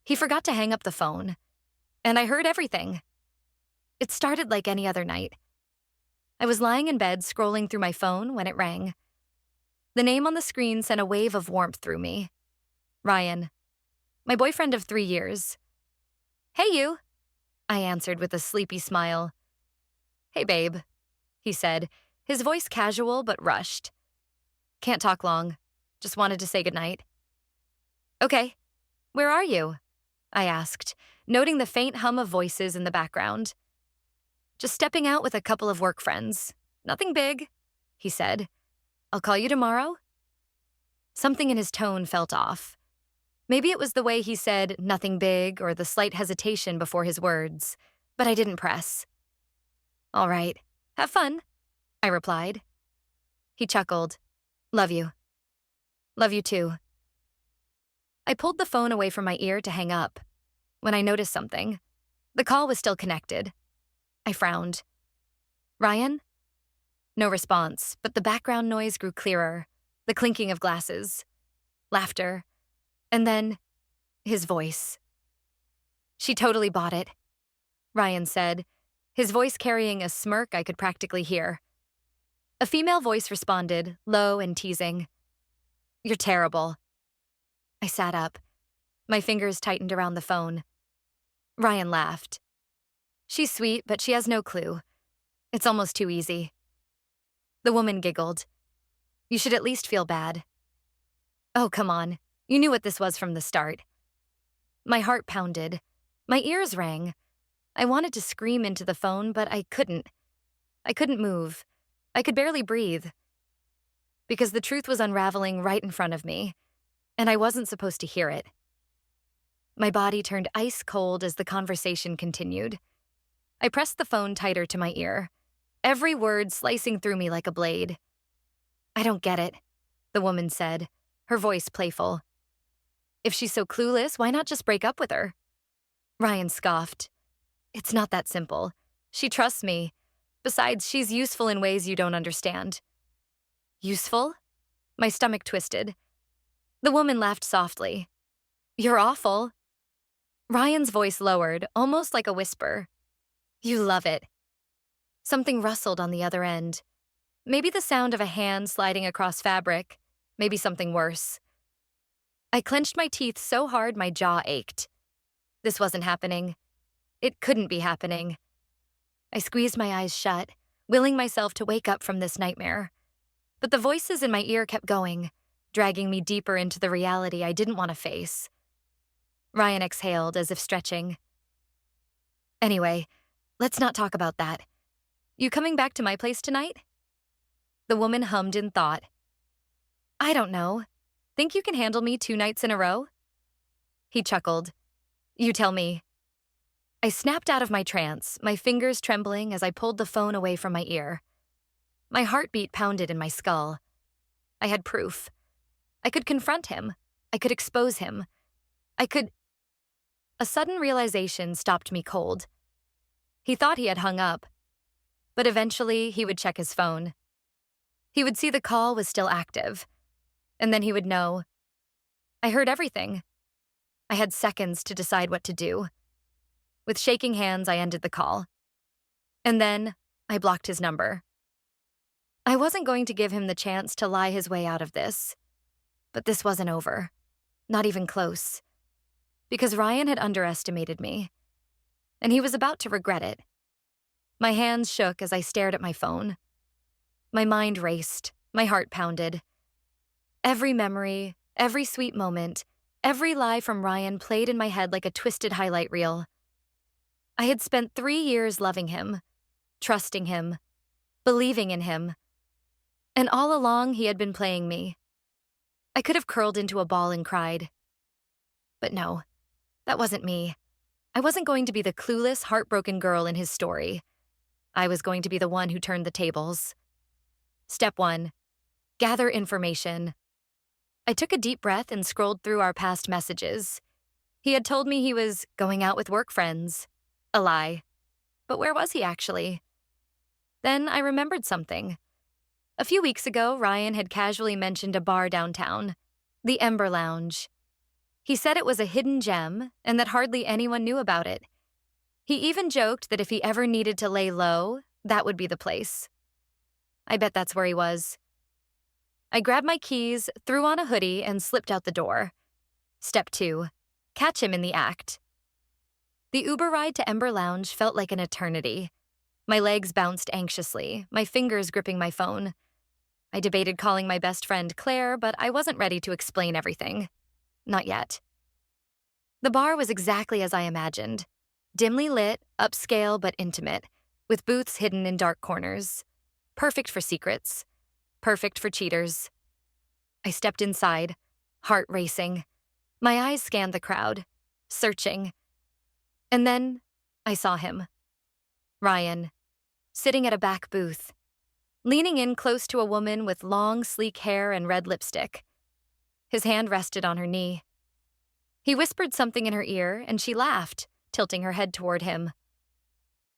He forgot to hang up the phone, and I heard everything. It started like any other night. I was lying in bed scrolling through my phone when it rang. The name on the screen sent a wave of warmth through me. Ryan, my boyfriend of 3 years. "Hey, you," I answered with a sleepy smile. "Hey, babe," he said, his voice casual but rushed. "Can't talk long. Just wanted to say goodnight." "Okay. Where are you?" I asked, noting the faint hum of voices in the background. "Just stepping out with a couple of work friends. Nothing big," he said. "I'll call you tomorrow." Something in his tone felt off. Maybe it was the way he said "nothing big" or the slight hesitation before his words, but I didn't press. "All right. Have fun," I replied. He chuckled. "Love you." "Love you too." I pulled the phone away from my ear to hang up when I noticed something. The call was still connected. I frowned. "Ryan?" No response, but the background noise grew clearer, the clinking of glasses, laughter, and then his voice. "She totally bought it," Ryan said, his voice carrying a smirk I could practically hear. A female voice responded, low and teasing. "You're terrible." I sat up. My fingers tightened around the phone. Ryan laughed. "She's sweet, but she has no clue. It's almost too easy." The woman giggled. "You should at least feel bad." "Oh, come on. You knew what this was from the start." My heart pounded. My ears rang. I wanted to scream into the phone, but I couldn't. I couldn't move. I could barely breathe. Because the truth was unraveling right in front of me, and I wasn't supposed to hear it. My body turned ice cold as the conversation continued. I pressed the phone tighter to my ear, every word slicing through me like a blade. "I don't get it," the woman said, her voice playful. "If she's so clueless, why not just break up with her?" Ryan scoffed. "It's not that simple. She trusts me. Besides, she's useful in ways you don't understand." "Useful?" My stomach twisted. The woman laughed softly. "You're awful." Ryan's voice lowered, almost like a whisper. "You love it." Something rustled on the other end. Maybe the sound of a hand sliding across fabric, maybe something worse. I clenched my teeth so hard my jaw ached. This wasn't happening. It couldn't be happening. I squeezed my eyes shut, willing myself to wake up from this nightmare. But the voices in my ear kept going, dragging me deeper into the reality I didn't want to face. Ryan exhaled as if stretching. "Anyway, let's not talk about that. You coming back to my place tonight?" The woman hummed in thought. "I don't know. Think you can handle me 2 nights in a row?" He chuckled. "You tell me." I snapped out of my trance, my fingers trembling as I pulled the phone away from my ear. My heartbeat pounded in my skull. I had proof. I could confront him. I could expose him. I could... A sudden realization stopped me cold. He thought he had hung up, but eventually he would check his phone. He would see the call was still active, and then he would know. I heard everything. I had seconds to decide what to do. With shaking hands, I ended the call. And then I blocked his number. I wasn't going to give him the chance to lie his way out of this. But this wasn't over. Not even close. Because Ryan had underestimated me. And he was about to regret it. My hands shook as I stared at my phone. My mind raced. My heart pounded. Every memory, every sweet moment, every lie from Ryan played in my head like a twisted highlight reel. I had spent 3 years loving him, trusting him, believing in him. And all along, he had been playing me. I could have curled into a ball and cried. But no, that wasn't me. I wasn't going to be the clueless, heartbroken girl in his story. I was going to be the one who turned the tables. Step 1, gather information. I took a deep breath and scrolled through our past messages. He had told me he was going out with work friends. A lie. But where was he actually? Then I remembered something. A few weeks ago, Ryan had casually mentioned a bar downtown, the Ember Lounge. He said it was a hidden gem and that hardly anyone knew about it. He even joked that if he ever needed to lay low, that would be the place. I bet that's where he was. I grabbed my keys, threw on a hoodie, and slipped out the door. Step 2. Catch him in the act. The Uber ride to Ember Lounge felt like an eternity. My legs bounced anxiously, my fingers gripping my phone. I debated calling my best friend Claire, but I wasn't ready to explain everything. Not yet. The bar was exactly as I imagined. Dimly lit, upscale but intimate, with booths hidden in dark corners. Perfect for secrets. Perfect for cheaters. I stepped inside, heart racing. My eyes scanned the crowd, searching. And then I saw him. Ryan, sitting at a back booth, leaning in close to a woman with long, sleek hair and red lipstick. His hand rested on her knee. He whispered something in her ear, and she laughed, tilting her head toward him.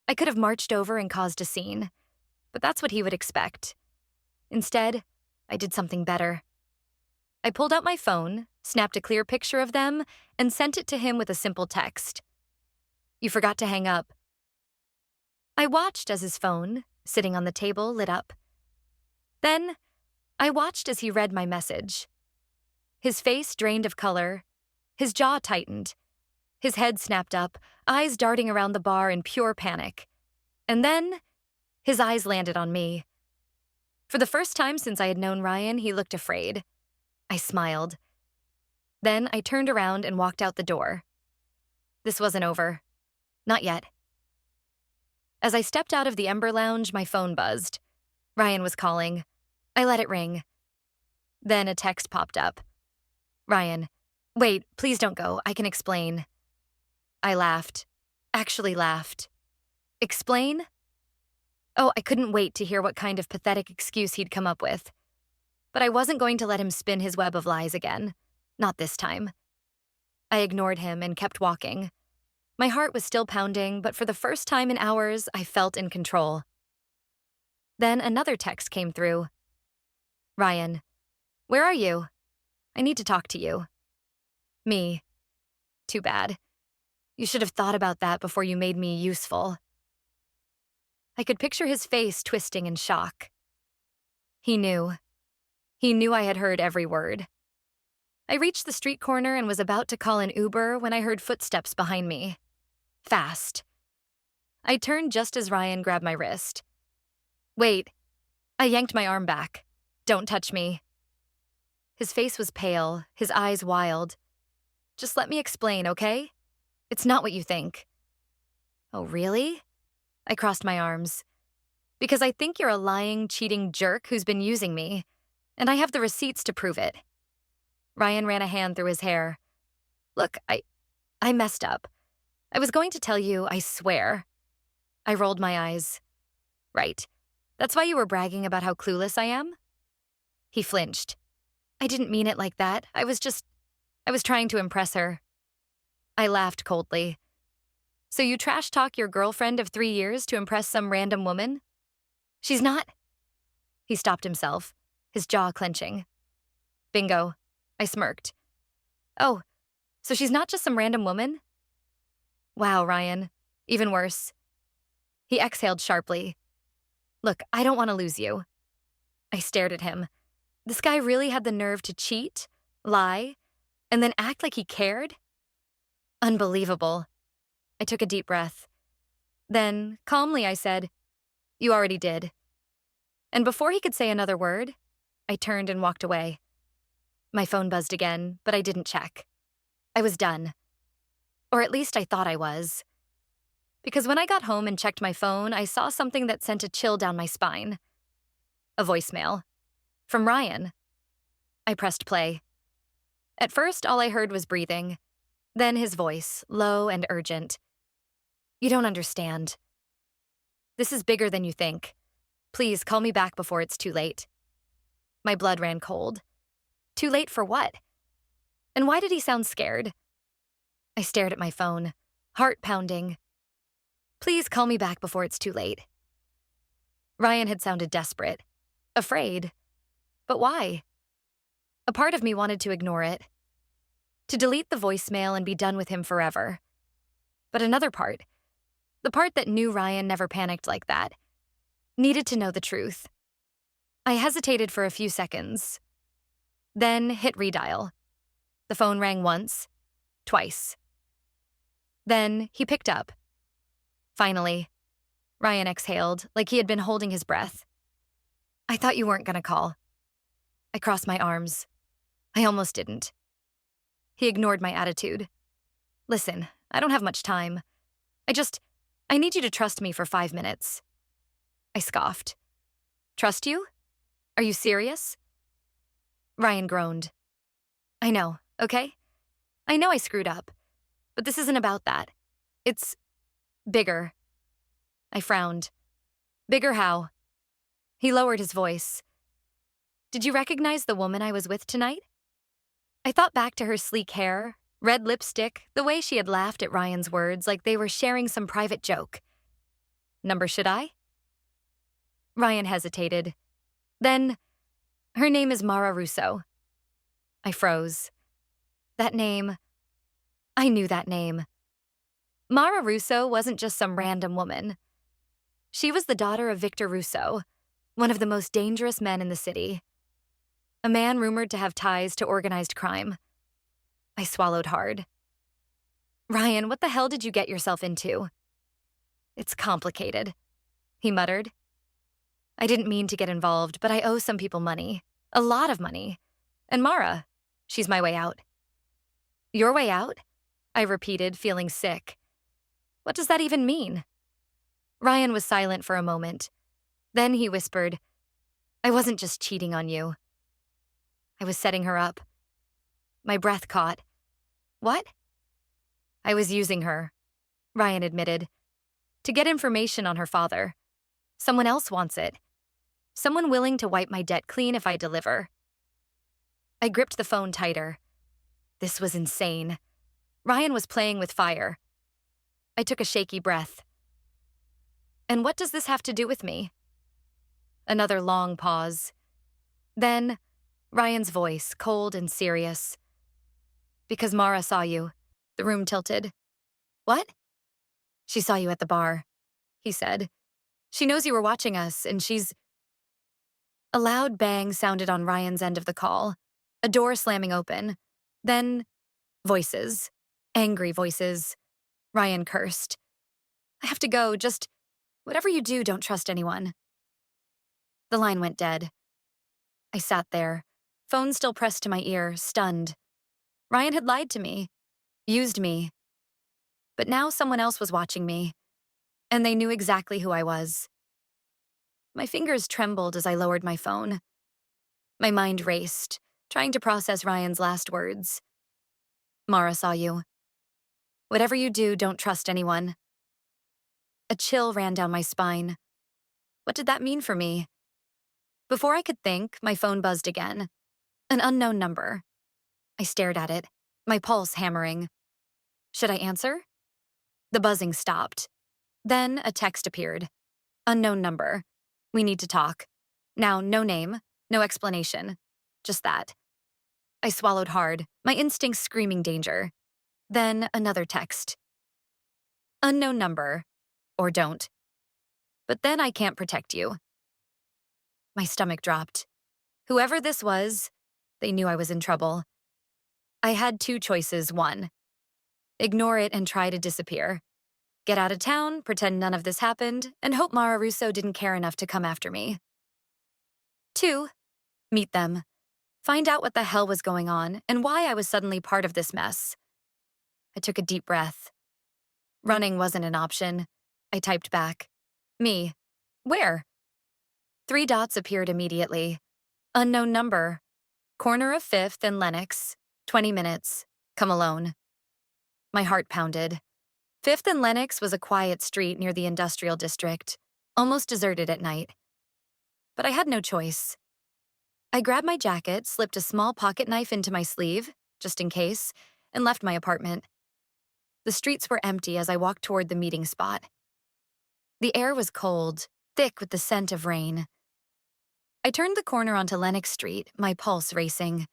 I could have marched over and caused a scene, but that's what he would expect. Instead, I did something better. I pulled out my phone, snapped a clear picture of them, and sent it to him with a simple text. "You forgot to hang up." I watched as his phone, sitting on the table, lit up. Then, I watched as he read my message. His face drained of color, his jaw tightened, his head snapped up, eyes darting around the bar in pure panic. And then, his eyes landed on me. For the first time since I had known Ryan, he looked afraid. I smiled. Then I turned around and walked out the door. This wasn't over. Not yet. As I stepped out of the Ember Lounge, my phone buzzed. Ryan was calling. I let it ring. Then a text popped up. "Ryan, wait, please don't go. I can explain." I laughed. Actually laughed. Explain? Oh, I couldn't wait to hear what kind of pathetic excuse he'd come up with. But I wasn't going to let him spin his web of lies again. Not this time. I ignored him and kept walking. My heart was still pounding, but for the first time in hours, I felt in control. Then another text came through. "Ryan, where are you? I need to talk to you." Me. Too bad. You should have thought about that before you made me useful. I could picture his face twisting in shock. He knew. He knew I had heard every word. I reached the street corner and was about to call an Uber when I heard footsteps behind me. Fast. I turned just as Ryan grabbed my wrist. "Wait." I yanked my arm back. "Don't touch me." His face was pale, his eyes wild. "Just let me explain, okay? It's not what you think." "Oh, really?" I crossed my arms. "Because I think you're a lying, cheating jerk who's been using me, and I have the receipts to prove it." Ryan ran a hand through his hair. "Look, I messed up. I was going to tell you, I swear." I rolled my eyes. "Right. That's why you were bragging about how clueless I am?" He flinched. "I didn't mean it like that. I was trying to impress her." I laughed coldly. "So you trash talk your girlfriend of 3 years to impress some random woman? She's not—" He stopped himself, his jaw clenching. "Bingo." I smirked. "Oh, so she's not just some random woman?" "Wow, Ryan. Even worse." He exhaled sharply. "Look, I don't want to lose you." I stared at him. This guy really had the nerve to cheat, lie, and then act like he cared? Unbelievable. I took a deep breath. Then, calmly, I said, "You already did." And before he could say another word, I turned and walked away. My phone buzzed again, but I didn't check. I was done. Or at least I thought I was. Because when I got home and checked my phone, I saw something that sent a chill down my spine. A voicemail. From Ryan. I pressed play. At first, all I heard was breathing. Then his voice, low and urgent. "You don't understand. This is bigger than you think. Please call me back before it's too late." My blood ran cold. Too late for what? And why did he sound scared? I stared at my phone, heart pounding. "Please call me back before it's too late." Ryan had sounded desperate, afraid. But why? A part of me wanted to ignore it. To delete the voicemail and be done with him forever. But another part, the part that knew Ryan never panicked like that, needed to know the truth. I hesitated for a few seconds, then hit redial. The phone rang once, twice. Then he picked up. Finally, Ryan exhaled like he had been holding his breath. I thought you weren't gonna call. I crossed my arms. I almost didn't. He ignored my attitude. Listen, I don't have much time. I need you to trust me for 5 minutes. I scoffed. Trust you? Are you serious? Ryan groaned. I know, okay? I know I screwed up, but this isn't about that. It's bigger. I frowned. Bigger how? He lowered his voice. Did you recognize the woman I was with tonight? I thought back to her sleek hair, red lipstick, the way she had laughed at Ryan's words like they were sharing some private joke. Number should I? Ryan hesitated. Then, her name is Mara Russo. I froze. That name. I knew that name. Mara Russo wasn't just some random woman. She was the daughter of Victor Russo, one of the most dangerous men in the city. A man rumored to have ties to organized crime. I swallowed hard. Ryan, what the hell did you get yourself into? It's complicated, he muttered. I didn't mean to get involved, but I owe some people money. A lot of money. And Mara, she's my way out. Your way out? I repeated, feeling sick. What does that even mean? Ryan was silent for a moment. Then he whispered, I wasn't just cheating on you. I was setting her up. My breath caught. What? I was using her, Ryan admitted, to get information on her father. Someone else wants it. Someone willing to wipe my debt clean if I deliver. I gripped the phone tighter. This was insane. Ryan was playing with fire. I took a shaky breath. And what does this have to do with me? Another long pause. Then, Ryan's voice, cold and serious. Because Mara saw you. The room tilted. What? She saw you at the bar, he said. She knows you were watching us, and she's... A loud bang sounded on Ryan's end of the call, a door slamming open. Then, voices. Angry voices. Ryan cursed. I have to go, just... Whatever you do, don't trust anyone. The line went dead. I sat there, phone still pressed to my ear, stunned. Ryan had lied to me, used me. But now someone else was watching me, and they knew exactly who I was. My fingers trembled as I lowered my phone. My mind raced, trying to process Ryan's last words. Mara saw you. Whatever you do, don't trust anyone. A chill ran down my spine. What did that mean for me? Before I could think, my phone buzzed again. An unknown number. I stared at it, my pulse hammering. Should I answer? The buzzing stopped. Then a text appeared. Unknown number. We need to talk. Now, no name, no explanation. Just that. I swallowed hard, my instincts screaming danger. Then another text. Unknown number. Or don't. But then I can't protect you. My stomach dropped. Whoever this was, they knew I was in trouble. I had two choices. One, ignore it and try to disappear. Get out of town, pretend none of this happened, and hope Mara Russo didn't care enough to come after me. Two, meet them. Find out what the hell was going on and why I was suddenly part of this mess. I took a deep breath. Running wasn't an option. I typed back. Me. Where? 3 dots appeared immediately. Unknown number. Corner of 5th and Lenox. 20 minutes. Come alone. My heart pounded. 5th and Lenox was a quiet street near the industrial district, almost deserted at night. But I had no choice. I grabbed my jacket, slipped a small pocket knife into my sleeve, just in case, and left my apartment. The streets were empty as I walked toward the meeting spot. The air was cold, thick with the scent of rain. I turned the corner onto Lenox Street, my pulse racing.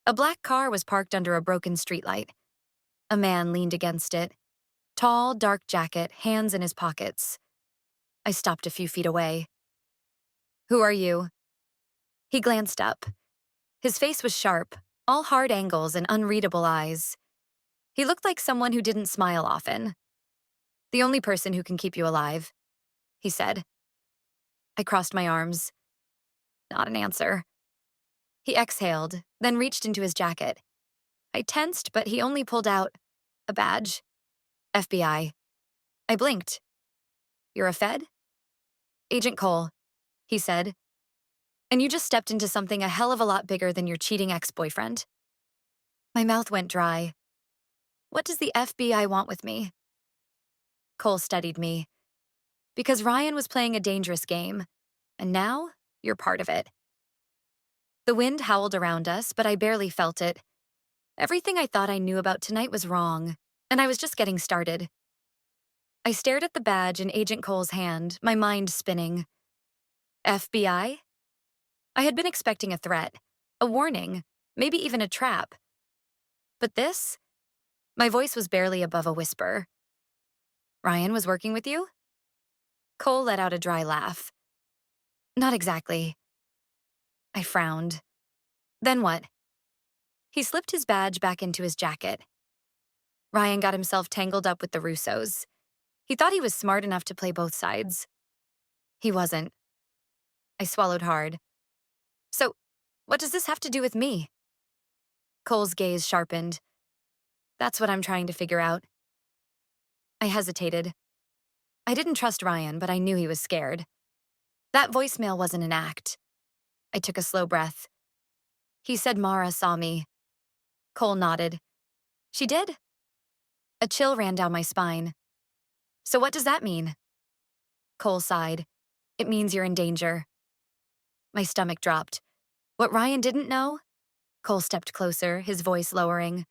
A black car was parked under a broken streetlight. A man leaned against it. Tall, dark jacket, hands in his pockets. I stopped a few feet away. "Who are you?" He glanced up. His face was sharp, all hard angles and unreadable eyes. He looked like someone who didn't smile often. "The only person who can keep you alive," he said. I crossed my arms. Not an answer. He exhaled, then reached into his jacket. I tensed, but he only pulled out a badge. FBI. I blinked. "You're a Fed?" "Agent Cole," he said. "And you just stepped into something a hell of a lot bigger than your cheating ex-boyfriend." My mouth went dry. "What does the FBI want with me?" Cole studied me. "Because Ryan was playing a dangerous game, and now you're part of it." The wind howled around us, but I barely felt it. Everything I thought I knew about tonight was wrong, and I was just getting started. I stared at the badge in Agent Cole's hand, my mind spinning. FBI? I had been expecting a threat, a warning, maybe even a trap. But this? My voice was barely above a whisper. "Ryan was working with you?" Cole let out a dry laugh. "Not exactly." I frowned. "Then what?" He slipped his badge back into his jacket. "Ryan got himself tangled up with the Russos. He thought he was smart enough to play both sides. He wasn't." I swallowed hard. "So, what does this have to do with me?" Cole's gaze sharpened. "That's what I'm trying to figure out." I hesitated. I didn't trust Ryan, but I knew he was scared. That voicemail wasn't an act. I took a slow breath. "He said Mara saw me." Cole nodded. "She did?" A chill ran down my spine. "So what does that mean?" Cole sighed. "It means you're in danger." My stomach dropped. "What Ryan didn't know?" Cole stepped closer, his voice lowering.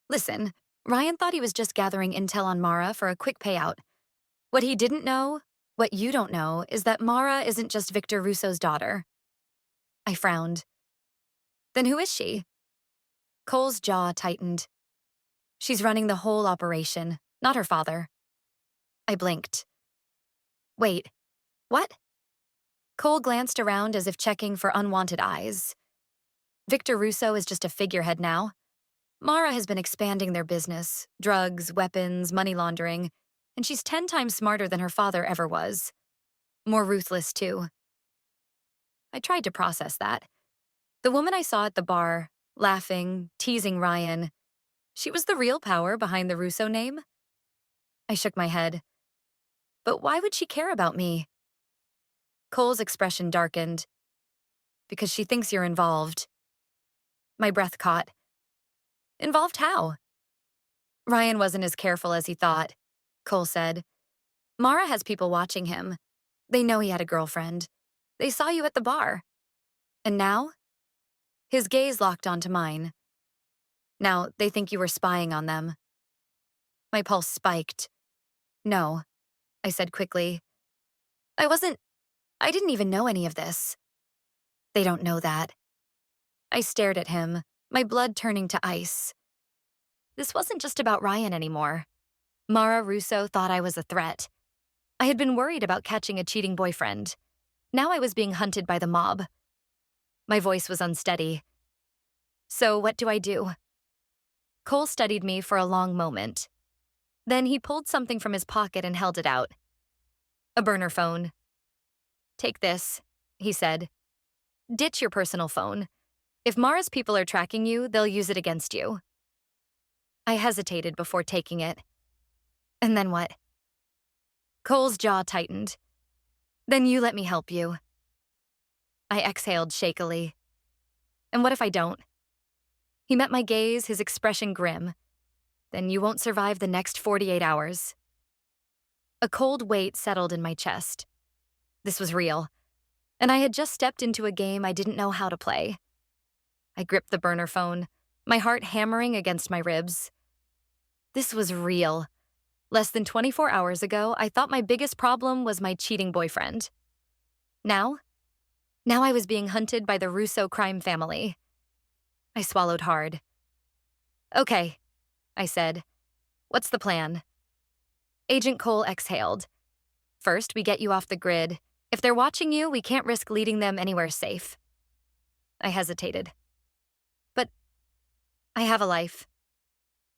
"Listen, Ryan thought he was just gathering intel on Mara for a quick payout. What he didn't know, what you don't know, is that Mara isn't just Victor Russo's daughter." I frowned. "Then who is she?" Cole's jaw tightened. "She's running the whole operation, not her father." I blinked. "Wait, what?" Cole glanced around as if checking for unwanted eyes. "Victor Russo is just a figurehead now. Mara has been expanding their business, drugs, weapons, money laundering, and she's 10 times smarter than her father ever was. More ruthless, too." I tried to process that. The woman I saw at the bar, laughing, teasing Ryan, she was the real power behind the Russo name? I shook my head. "But why would she care about me?" Cole's expression darkened. "Because she thinks you're involved." My breath caught. "Involved how?" "Ryan wasn't as careful as he thought," Cole said. "Mara has people watching him. They know he had a girlfriend. They saw you at the bar. And now?" His gaze locked onto mine. "Now they think you were spying on them." My pulse spiked. "No," I said quickly. I didn't even know any of this." "They don't know that." I stared at him, my blood turning to ice. This wasn't just about Ryan anymore. Mara Russo thought I was a threat. I had been worried about catching a cheating boyfriend. Now I was being hunted by the mob. My voice was unsteady. "So what do I do?" Cole studied me for a long moment. Then he pulled something from his pocket and held it out. A burner phone. "Take this," he said. "Ditch your personal phone. If Mara's people are tracking you, they'll use it against you." I hesitated before taking it. "And then what?" Cole's jaw tightened. "Then you let me help you." I exhaled shakily. "And what if I don't?" He met my gaze, his expression grim. "Then you won't survive the next 48 hours." A cold weight settled in my chest. This was real, and I had just stepped into a game I didn't know how to play. I gripped the burner phone, my heart hammering against my ribs. This was real. Less than 24 hours ago, I thought my biggest problem was my cheating boyfriend. Now I was being hunted by the Russo crime family. I swallowed hard. Okay, I said. What's the plan? Agent Cole exhaled. First, we get you off the grid. If they're watching you, we can't risk leading them anywhere safe. I hesitated. But I have a life.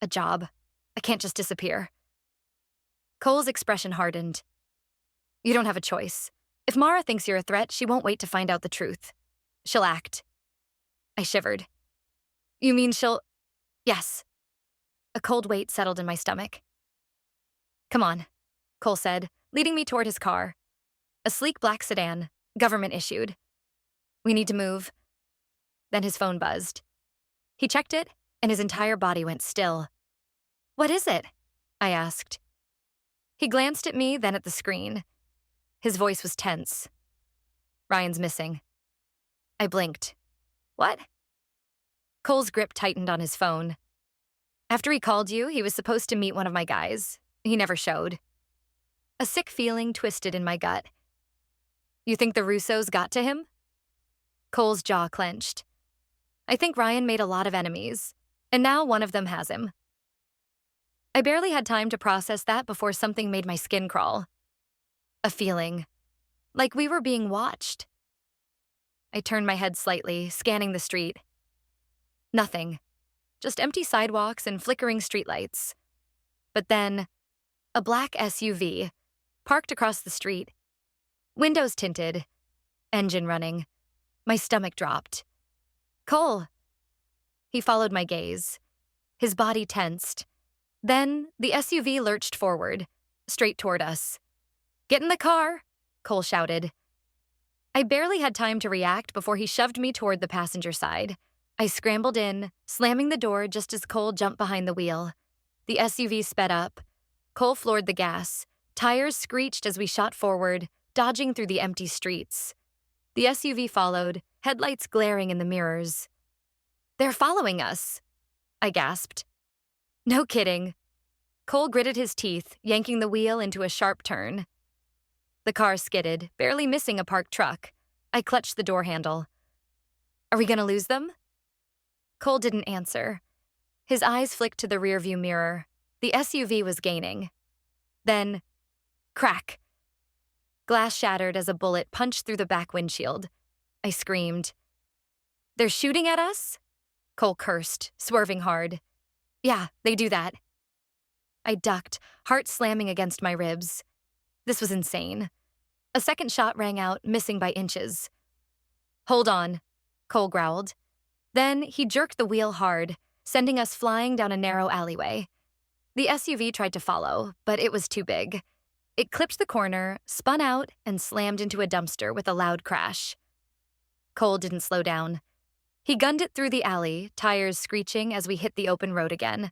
A job. I can't just disappear. Cole's expression hardened. You don't have a choice. If Mara thinks you're a threat, she won't wait to find out the truth. She'll act. I shivered. You mean she'll... Yes. A cold weight settled in my stomach. Come on, Cole said, leading me toward his car. A sleek black sedan, government issued. We need to move. Then his phone buzzed. He checked it, and his entire body went still. What is it? I asked. He glanced at me, then at the screen. His voice was tense. Ryan's missing. I blinked. What? Cole's grip tightened on his phone. After he called you, he was supposed to meet one of my guys. He never showed. A sick feeling twisted in my gut. You think the Russos got to him? Cole's jaw clenched. I think Ryan made a lot of enemies, and now one of them has him. I barely had time to process that before something made my skin crawl. A feeling. Like we were being watched. I turned my head slightly, scanning the street. Nothing. Just empty sidewalks and flickering streetlights. But then, a black SUV, parked across the street. Windows tinted. Engine running. My stomach dropped. Cole! He followed my gaze. His body tensed. Then, the SUV lurched forward, straight toward us. Get in the car, Cole shouted. I barely had time to react before he shoved me toward the passenger side. I scrambled in, slamming the door just as Cole jumped behind the wheel. The SUV sped up. Cole floored the gas. Tires screeched as we shot forward, dodging through the empty streets. The SUV followed, headlights glaring in the mirrors. They're following us, I gasped. No kidding. Cole gritted his teeth, yanking the wheel into a sharp turn. The car skidded, barely missing a parked truck. I clutched the door handle. Are we gonna lose them? Cole didn't answer. His eyes flicked to the rearview mirror. The SUV was gaining. Then, crack. Glass shattered as a bullet punched through the back windshield. I screamed. They're shooting at us? Cole cursed, swerving hard. Yeah, they do that. I ducked, heart slamming against my ribs. This was insane. A second shot rang out, missing by inches. Hold on, Cole growled. Then he jerked the wheel hard, sending us flying down a narrow alleyway. The SUV tried to follow, but it was too big. It clipped the corner, spun out, and slammed into a dumpster with a loud crash. Cole didn't slow down. He gunned it through the alley, tires screeching as we hit the open road again.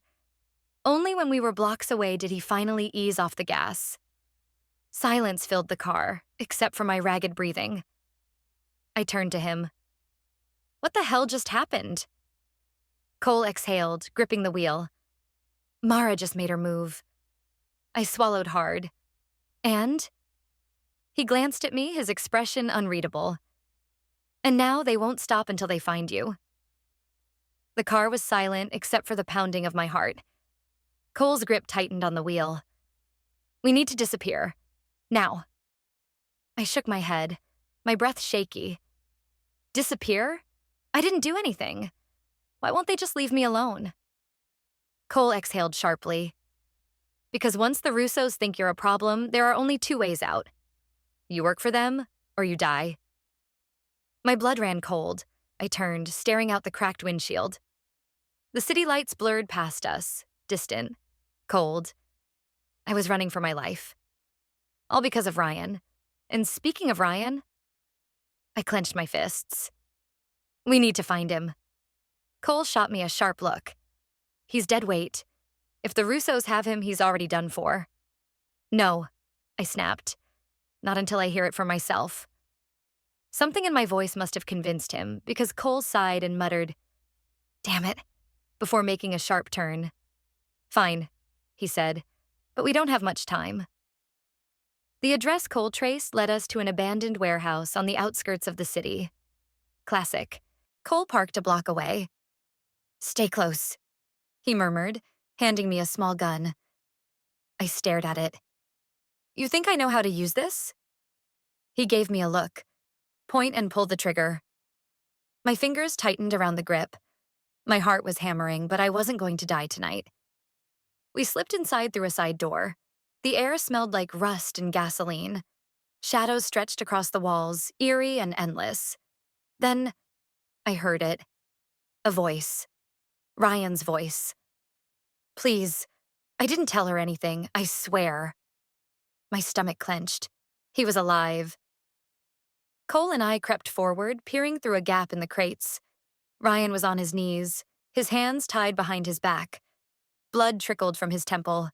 Only when we were blocks away did he finally ease off the gas. Silence filled the car, except for my ragged breathing. I turned to him. What the hell just happened? Cole exhaled, gripping the wheel. Mara just made her move. I swallowed hard. And? He glanced at me, his expression unreadable. And now they won't stop until they find you. The car was silent except for the pounding of my heart. Cole's grip tightened on the wheel. We need to disappear. Now. I shook my head, my breath shaky. Disappear? I didn't do anything. Why won't they just leave me alone? Cole exhaled sharply. Because once the Russos think you're a problem, there are only two ways out. You work for them, or you die. My blood ran cold. I turned, staring out the cracked windshield. The city lights blurred past us, distant, cold. I was running for my life. All because of Ryan. And speaking of Ryan, I clenched my fists. We need to find him. Cole shot me a sharp look. He's dead weight. If the Russos have him, he's already done for. No, I snapped. Not until I hear it for myself. Something in my voice must have convinced him, because Cole sighed and muttered, Damn it, before making a sharp turn. Fine, he said, but we don't have much time. The address Cole traced led us to an abandoned warehouse on the outskirts of the city. Classic. Cole parked a block away. Stay close, he murmured, handing me a small gun. I stared at it. You think I know how to use this? He gave me a look. Point and pull the trigger. My fingers tightened around the grip. My heart was hammering, but I wasn't going to die tonight. We slipped inside through a side door. The air smelled like rust and gasoline. Shadows stretched across the walls, eerie and endless. Then I heard it. A voice. Ryan's voice. Please. I didn't tell her anything, I swear. My stomach clenched. He was alive. Cole and I crept forward, peering through a gap in the crates. Ryan was on his knees, his hands tied behind his back. Blood trickled from his temple.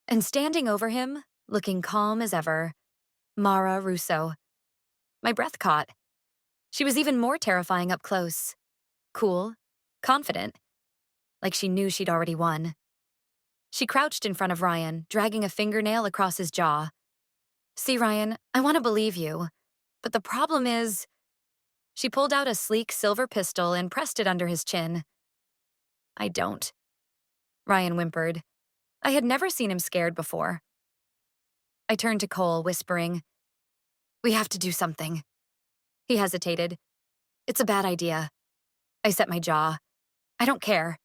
And standing over him, looking calm as ever, Mara Russo. My breath caught. She was even more terrifying up close. Cool, confident, like she knew she'd already won. She crouched in front of Ryan, dragging a fingernail across his jaw. See, Ryan, I want to believe you, but the problem is... She pulled out a sleek silver pistol and pressed it under his chin. I don't. Ryan whimpered. I had never seen him scared before. I turned to Cole, whispering, We have to do something. He hesitated. It's a bad idea. I set my jaw. I don't care.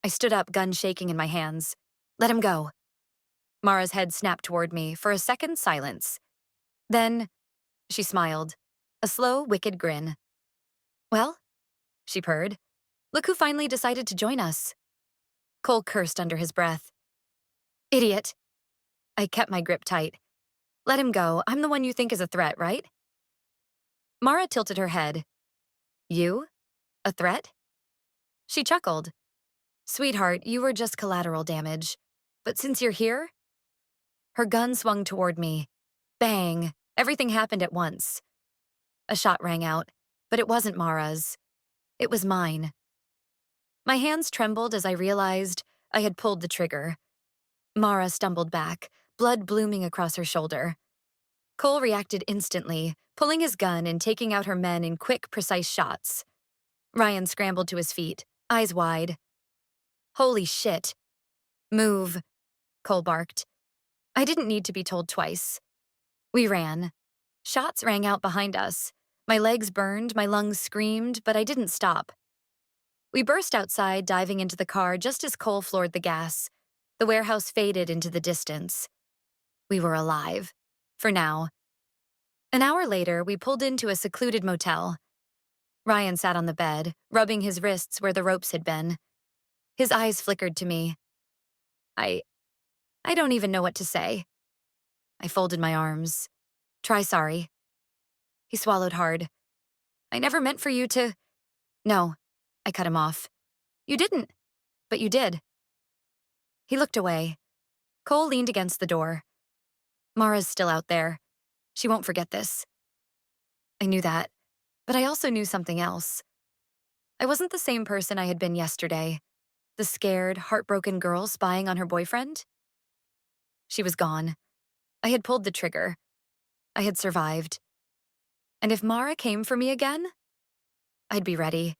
I stood up, gun shaking in my hands. Let him go. Mara's head snapped toward me. For a second, silence. Then, she smiled. A slow, wicked grin. Well, she purred. Look who finally decided to join us. Cole cursed under his breath. Idiot. I kept my grip tight. Let him go. I'm the one you think is a threat, right? Mara tilted her head. You? A threat? She chuckled. Sweetheart, you were just collateral damage. But since you're here... Her gun swung toward me. Bang! Everything happened at once. A shot rang out, but it wasn't Mara's. It was mine. My hands trembled as I realized I had pulled the trigger. Mara stumbled back, blood blooming across her shoulder. Cole reacted instantly, pulling his gun and taking out her men in quick, precise shots. Ryan scrambled to his feet, eyes wide. Holy shit. Move, Cole barked. I didn't need to be told twice. We ran. Shots rang out behind us. My legs burned, my lungs screamed, but I didn't stop. We burst outside, diving into the car just as Cole floored the gas. The warehouse faded into the distance. We were alive. For now. An hour later, we pulled into a secluded motel. Ryan sat on the bed, rubbing his wrists where the ropes had been. His eyes flickered to me. I don't even know what to say. I folded my arms. Try sorry. He swallowed hard. I never meant for you to... No, I cut him off. You didn't, but you did. He looked away. Cole leaned against the door. Mara's still out there. She won't forget this. I knew that, but I also knew something else. I wasn't the same person I had been yesterday. The scared, heartbroken girl spying on her boyfriend. She was gone. I had pulled the trigger. I had survived. And if Mara came for me again, I'd be ready.